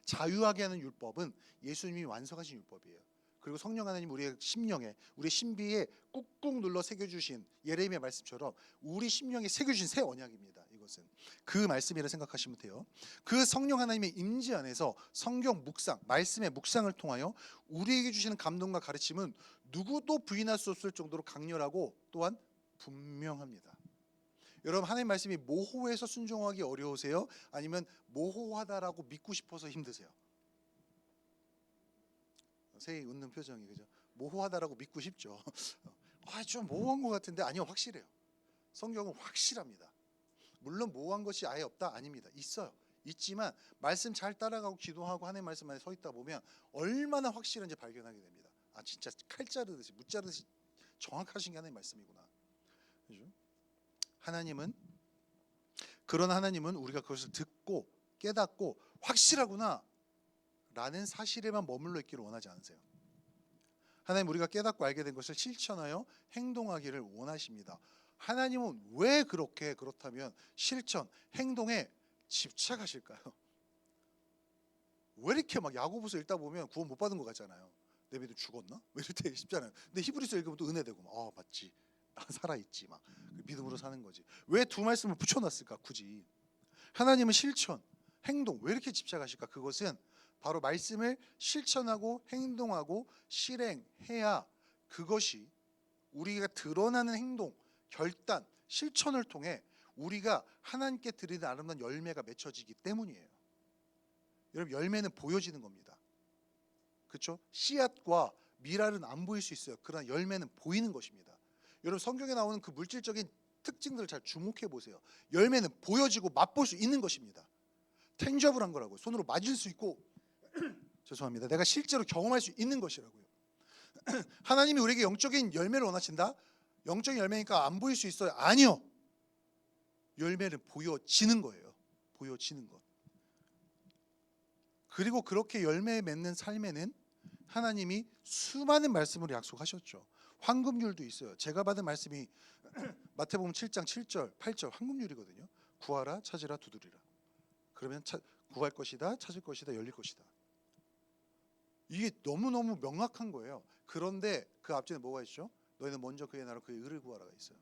자유하게 하는 율법은 예수님이 완성하신 율법이에요. 그리고 성령 하나님 우리의 심령에, 우리 신비에 꾹꾹 눌러 새겨주신 예레미야 말씀처럼 우리 심령에 새겨주신 새 언약입니다. 이것은 그 말씀이라 생각하시면 돼요. 그 성령 하나님의 임재 안에서 성경 묵상, 말씀의 묵상을 통하여 우리에게 주시는 감동과 가르침은 누구도 부인할 수 없을 정도로 강렬하고 또한 분명합니다. 여러분, 하나님 말씀이 모호해서 순종하기 어려우세요? 아니면 모호하다라고 믿고 싶어서 힘드세요? 세이 웃는 표정이, 그죠? 모호하다라고 믿고 싶죠. 좀 모호한 것 같은데, 아니요, 확실해요. 성경은 확실합니다. 물론 모호한 것이 아예 없다? 아닙니다. 있어요. 있지만 말씀 잘 따라가고 기도하고 하나님 말씀 안에 서 있다 보면 얼마나 확실한지 발견하게 됩니다. 진짜 칼 자르듯이 무 자르듯이 정확하신 게 하나님 말씀이구나. 그죠? 그런 하나님은 우리가 그것을 듣고 깨닫고 확실하구나 라는 사실에만 머물러 있기를 원하지 않으세요. 하나님, 우리가 깨닫고 알게 된 것을 실천하여 행동하기를 원하십니다. 하나님은 왜 그렇다면 실천, 행동에 집착하실까요? 왜 이렇게 막 야고보서 읽다 보면 구원 못 받은 것 같잖아요. 내 믿음 죽었나? 왜 이렇게 쉽잖아요. 근데 히브리서 읽으면 또 은혜되고, 맞지, 나 살아있지, 막 믿음으로 사는 거지. 왜 두 말씀을 붙여놨을까 굳이? 하나님은 실천, 행동, 왜 이렇게 집착하실까? 그것은 바로 말씀을 실천하고 행동하고 실행해야 그것이 우리가 드러나는 행동, 결단, 실천을 통해 우리가 하나님께 드리는 아름다운 열매가 맺혀지기 때문이에요. 여러분, 열매는 보여지는 겁니다. 그렇죠? 씨앗과 밀알은 안 보일 수 있어요. 그러나 열매는 보이는 것입니다. 여러분, 성경에 나오는 그 물질적인 특징들을 잘 주목해 보세요. 열매는 보여지고 맛볼 수 있는 것입니다. 텐저블한 거라고요. 손으로 맞을 수 있고 죄송합니다. 내가 실제로 경험할 수 있는 것이라고요. 하나님이 우리에게 영적인 열매를 원하신다? 영적인 열매니까 안 보일 수 있어요? 아니요. 열매는 보여지는 거예요. 보여지는 것. 그리고 그렇게 열매 맺는 삶에는 하나님이 수많은 말씀으로 약속하셨죠. 황금률도 있어요. 제가 받은 말씀이 마태복음 7장 7절 8절 황금률이거든요. 구하라, 찾으라, 두드리라. 그러면 구할 것이다, 찾을 것이다, 열릴 것이다. 이게 너무너무 명확한 거예요. 그런데 그 앞전에 뭐가 있죠? 너희는 먼저 그의 나라 그의 의를 구하라가 있어요.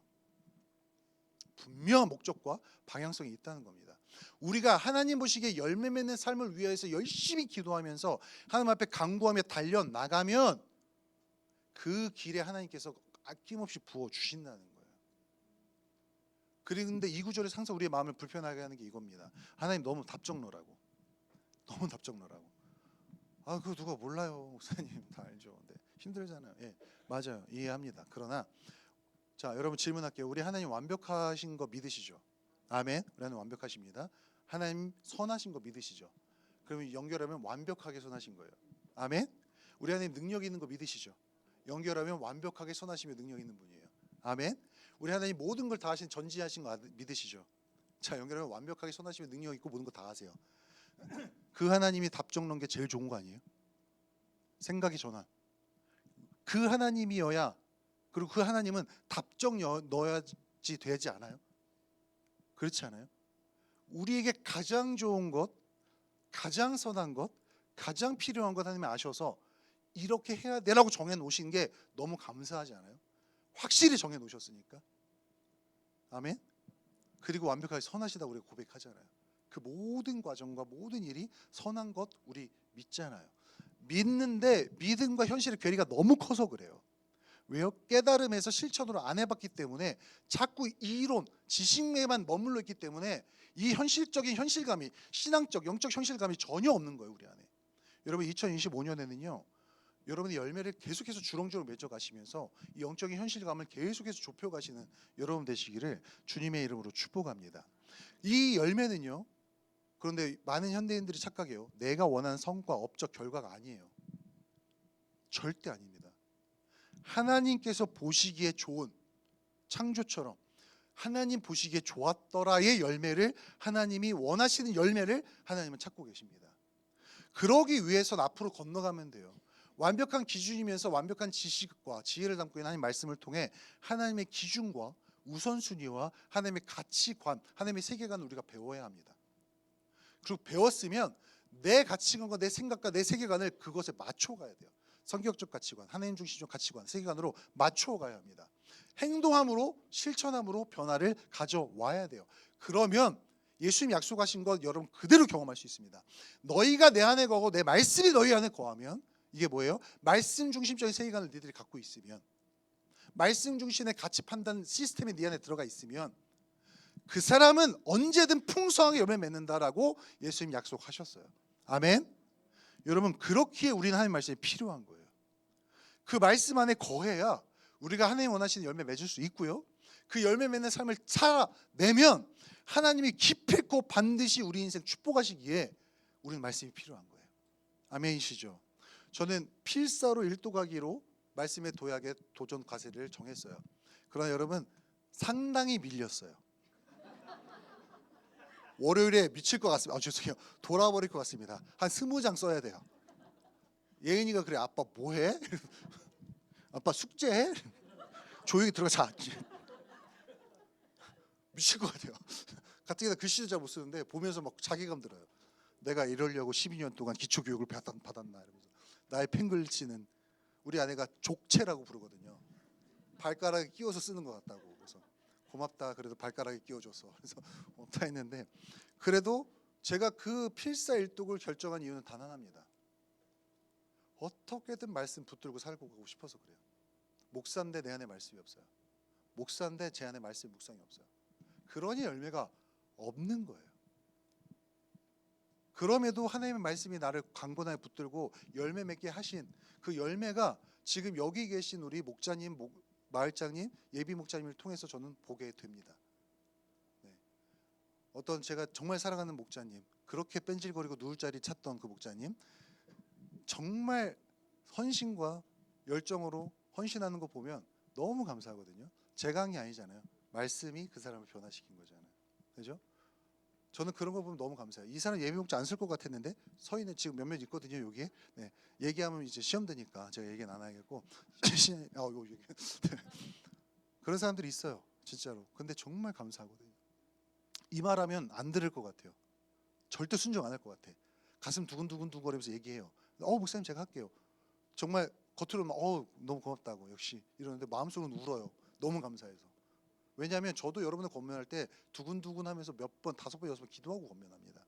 분명한 목적과 방향성이 있다는 겁니다. 우리가 하나님 보시기에 열매 맺는 삶을 위해서 열심히 기도하면서 하나님 앞에 간구하며 달려나가면 그 길에 하나님께서 아낌없이 부어주신다는 거예요. 그런데 이 구절에서 항상 우리의 마음을 불편하게 하는 게 이겁니다. 하나님 너무 답정너라고. 너무 답정너라고. 그거 누가 몰라요. 목사님 다 알죠. 근데 힘들잖아요. 예, 맞아요. 이해합니다. 그러나 자, 여러분 질문할게요. 우리 하나님 완벽하신 거 믿으시죠? 아멘. 우리 하나님 완벽하십니다. 하나님 선하신 거 믿으시죠? 그러면 연결하면 완벽하게 선하신 거예요. 아멘. 우리 하나님 능력 있는 거 믿으시죠? 연결하면 완벽하게 선하시며 능력 있는 분이에요. 아멘. 우리 하나님 모든 걸 다 하신 전지하신 거 믿으시죠? 자, 연결하면 완벽하게 선하시며 능력 있고 모든 거 다 하세요. 그 하나님이 답정 넣은 게 제일 좋은 거 아니에요? 생각의 전환. 그 하나님이어야, 그리고 그 하나님은 답정 넣어야지 되지 않아요? 그렇지 않아요? 우리에게 가장 좋은 것, 가장 선한 것, 가장 필요한 것 하나님이 아셔서 이렇게 해야 되라고 정해놓으신 게 너무 감사하지 않아요? 확실히 정해놓으셨으니까. 아멘. 그리고 완벽하게 선하시다고 우리가 고백하잖아요. 그 모든 과정과 모든 일이 선한 것 우리 믿잖아요. 믿는데 믿음과 현실의 괴리가 너무 커서 그래요. 왜요? 깨달음에서 실천으로 안 해봤기 때문에 자꾸 이론, 지식에만 머물러 있기 때문에 이 현실적인 현실감이, 신앙적, 영적 현실감이 전혀 없는 거예요, 우리 안에. 여러분, 2025년에는요 여러분이 열매를 계속해서 주렁주렁 맺어가시면서 이 영적인 현실감을 계속해서 좁혀가시는 여러분 되시기를 주님의 이름으로 축복합니다. 이 열매는요, 그런데 많은 현대인들이 착각해요. 내가 원하는 성과, 업적, 결과가 아니에요. 절대 아닙니다. 하나님께서 보시기에 좋은, 창조처럼 하나님 보시기에 좋았더라의 열매를, 하나님이 원하시는 열매를 하나님은 찾고 계십니다. 그러기 위해서는 앞으로 건너가면 돼요. 완벽한 기준이면서 완벽한 지식과 지혜를 담고 있는 하나님 말씀을 통해 하나님의 기준과 우선순위와 하나님의 가치관, 하나님의 세계관을 우리가 배워야 합니다. 그리고 배웠으면 내 가치관과 내 생각과 내 세계관을 그것에 맞춰가야 돼요. 성격적 가치관, 하나님 중심적 가치관, 세계관으로 맞춰가야 합니다. 행동함으로, 실천함으로 변화를 가져와야 돼요. 그러면 예수님 약속하신 것 여러분 그대로 경험할 수 있습니다. 너희가 내 안에 거하고 내 말씀이 너희 안에 거하면, 이게 뭐예요? 말씀 중심적인 세계관을 너희들이 갖고 있으면, 말씀 중심의 가치 판단 시스템이 네 안에 들어가 있으면 그 사람은 언제든 풍성하게 열매 맺는다라고 예수님 약속하셨어요. 아멘. 여러분 그렇기에 우리는 하나님 말씀이 필요한 거예요. 그 말씀 안에 거해야 우리가 하나님 원하시는 열매 맺을 수 있고요. 그 열매 맺는 삶을 살아내면 하나님이 기필코 반드시 우리 인생 축복하시기에 우리는 말씀이 필요한 거예요. 아멘이시죠? 저는 필사로 일도 가기로 말씀의 도약의 도전 과제를 정했어요. 그러나 여러분 상당히 밀렸어요. 월요일에 미칠 것 같습니다. 죄송해요. 돌아버릴 것 같습니다. 한 20장 써야 돼요. 예은이가 그래, 아빠 뭐해? 아빠 숙제해? 조용히 들어가 자. 미칠 것 같아요. 가뜩이나 글씨도 잘 못 쓰는데 보면서 막 자괴감 들어요. 내가 이러려고 12년 동안 기초교육을 받았나 이러면서. 나의 펜글씨는 우리 아내가 족체라고 부르거든요. 발가락에 끼워서 쓰는 것 같다고. 그래서 고맙다, 그래도 발가락에 끼워줘서. 그래서 없다 했는데, 그래도 제가 그 필사일독을 결정한 이유는 단 하나입니다. 어떻게든 말씀 붙들고 살고 가고 싶어서 그래요. 목사인데 내 안에 말씀이 없어요. 목사인데 제 안에 말씀 묵상이 없어요. 그러니 열매가 없는 거예요. 그럼에도 하나님의 말씀이 나를 강건하게 붙들고 열매 맺게 하신 그 열매가 지금 여기 계신 우리 목자님, 마을장님, 예비 목자님을 통해서 저는 보게 됩니다. 네. 어떤 제가 정말 사랑하는 목자님, 그렇게 뺀질거리고 누울 자리 찾던 그 목자님, 정말 헌신과 열정으로 헌신하는 거 보면 너무 감사하거든요. 제가 한 게 아니잖아요. 말씀이 그 사람을 변화시킨 거잖아요. 그죠? 저는 그런 거 보면 너무 감사해요. 이 사람 예비 목자 안 쓸 것 같았는데 서 있는 지금 몇몇 있거든요. 여기에. 네. 얘기하면 이제 시험 되니까 제가 얘기는 안 하겠고 그런 사람들이 있어요. 진짜로. 근데 정말 감사하거든요. 이 말하면 안 들을 것 같아요. 절대 순종 안 할 것 같아. 가슴 두근두근 거리면서 얘기해요. 목사님 제가 할게요. 정말 겉으로는 너무 고맙다고 역시 이러는데 마음속은 울어요. 너무 감사해서. 왜냐하면 저도 여러분을 권면할 때 두근두근 하면서 몇 번, 5번, 6번 기도하고 권면합니다.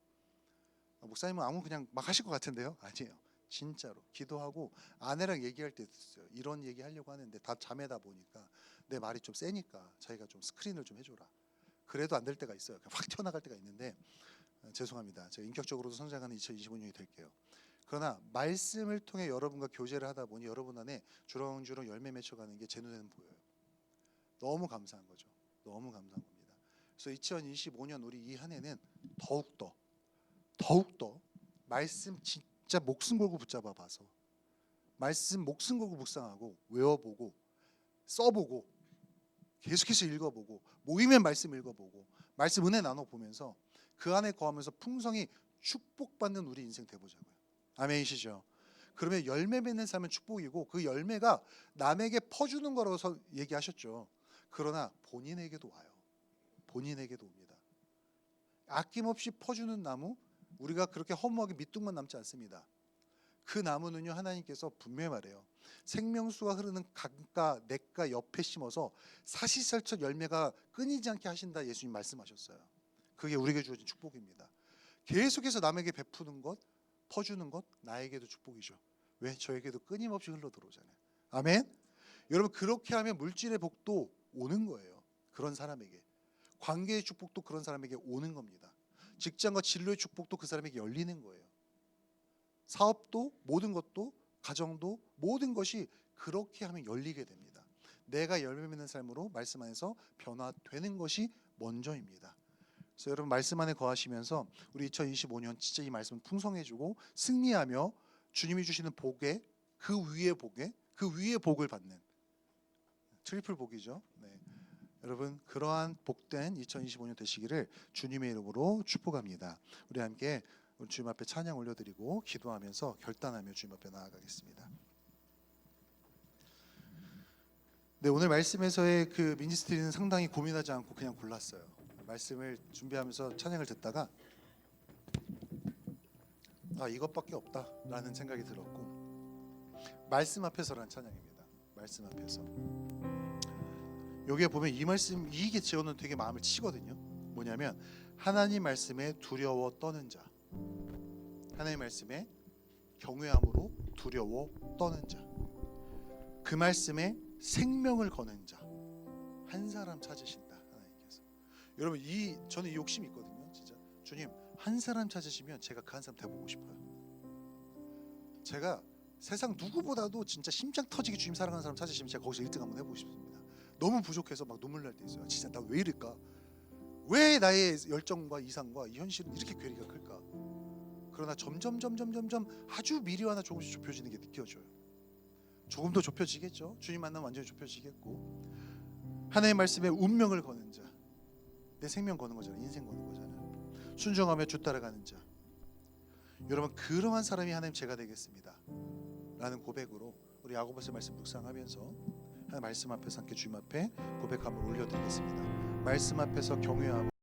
목사님은 아무 그냥 막 하실 것 같은데요? 아니에요. 진짜로 기도하고 아내랑 얘기할 때 있어요. 이런 얘기 하려고 하는데 다 자매다 보니까 내 말이 좀 세니까 자기가 좀 스크린을 좀 해줘라. 그래도 안 될 때가 있어요. 그냥 확 튀어나갈 때가 있는데 죄송합니다. 제가 인격적으로도 성장하는 2025년이 될게요. 그러나 말씀을 통해 여러분과 교제를 하다 보니 여러분 안에 주렁주렁 열매 맺혀가는 게 제 눈에는 보여요. 너무 감사한 거죠. 너무 감사한 겁니다. 그래서 2025년 우리 이 한 해는 더욱더 말씀 진짜 목숨 걸고 붙잡아 봐서 말씀 목숨 걸고 묵상하고 외워보고 써보고 계속해서 읽어보고 모이면 말씀 읽어보고 말씀 은혜 나눠보면서 그 안에 거하면서 풍성히 축복받는 우리 인생 돼보자고요. 아멘이시죠? 그러면 열매 맺는 삶은 축복이고 그 열매가 남에게 퍼주는 거라고 얘기하셨죠. 그러나 본인에게도 와요. 본인에게도 옵니다. 아낌없이 퍼주는 나무, 우리가 그렇게 허무하게 밑둥만 남지 않습니다. 그 나무는요, 하나님께서 분명히 말해요. 생명수가 흐르는 강가 냇가 옆에 심어서 사시설철 열매가 끊이지 않게 하신다. 예수님 말씀하셨어요. 그게 우리에게 주어진 축복입니다. 계속해서 남에게 베푸는 것, 퍼주는 것, 나에게도 축복이죠. 왜? 저에게도 끊임없이 흘러 들어오잖아요. 아멘. 여러분 그렇게 하면 물질의 복도 오는 거예요. 그런 사람에게. 관계의 축복도 그런 사람에게 오는 겁니다. 직장과 진로의 축복도 그 사람에게 열리는 거예요. 사업도, 모든 것도, 가정도, 모든 것이 그렇게 하면 열리게 됩니다. 내가 열매 맺는 삶으로 말씀 안에서 변화되는 것이 먼저입니다. 그래서 여러분 말씀 안에 거하시면서 우리 2025년 진짜 이 말씀 풍성해지고 승리하며 주님이 주시는 복에 그 위에 복을 받는 트리플 복이죠. 네. 여러분 그러한 복된 2025년 되시기를 주님의 이름으로 축복합니다. 우리 함께 주님 앞에 찬양 올려드리고 기도하면서 결단하며 주님 앞에 나아가겠습니다. 네, 오늘 말씀에서의 그 미니스트리는 상당히 고민하지 않고 그냥 골랐어요. 말씀을 준비하면서 찬양을 듣다가 이것밖에 없다라는 생각이 들었고, 말씀 앞에서라는 찬양입니다. 말씀 앞에서. 여기에 보면 이 말씀 이게 저는 되게 마음을 치거든요. 뭐냐면 하나님 말씀에 두려워 떠는 자, 하나님 말씀에 경외함으로 두려워 떠는 자, 그 말씀에 생명을 거는 자 한 사람 찾으신다 하나님께서. 여러분 저는 이 욕심이 있거든요. 진짜 주님 한 사람 찾으시면 제가 그 한 사람 돼보고 싶어요. 제가 세상 누구보다도 진짜 심장 터지게 주님 사랑하는 사람 찾으시면 제가 거기서 1등 한번 해보고 싶습니다. 너무 부족해서 막 눈물 날 때 있어요. 진짜 나 왜 이럴까? 왜 나의 열정과 이상과 이 현실은 이렇게 괴리가 클까? 그러나 점점 아주 미리하나 조금씩 좁혀지는 게 느껴져요. 조금 더 좁혀지겠죠. 주님 만나면 완전히 좁혀지겠고, 하나님의 말씀에 운명을 거는 자, 내 생명 거는 거잖아요. 인생 거는 거잖아요. 순종하며 주 따라가는 자, 여러분 그러한 사람이 하나님 제가 되겠습니다 라는 고백으로 우리 야고보서 말씀 묵상하면서 하나님 말씀 앞에서 함께 주님 앞에 고백함을 올려드리겠습니다. 말씀 앞에서 경외하고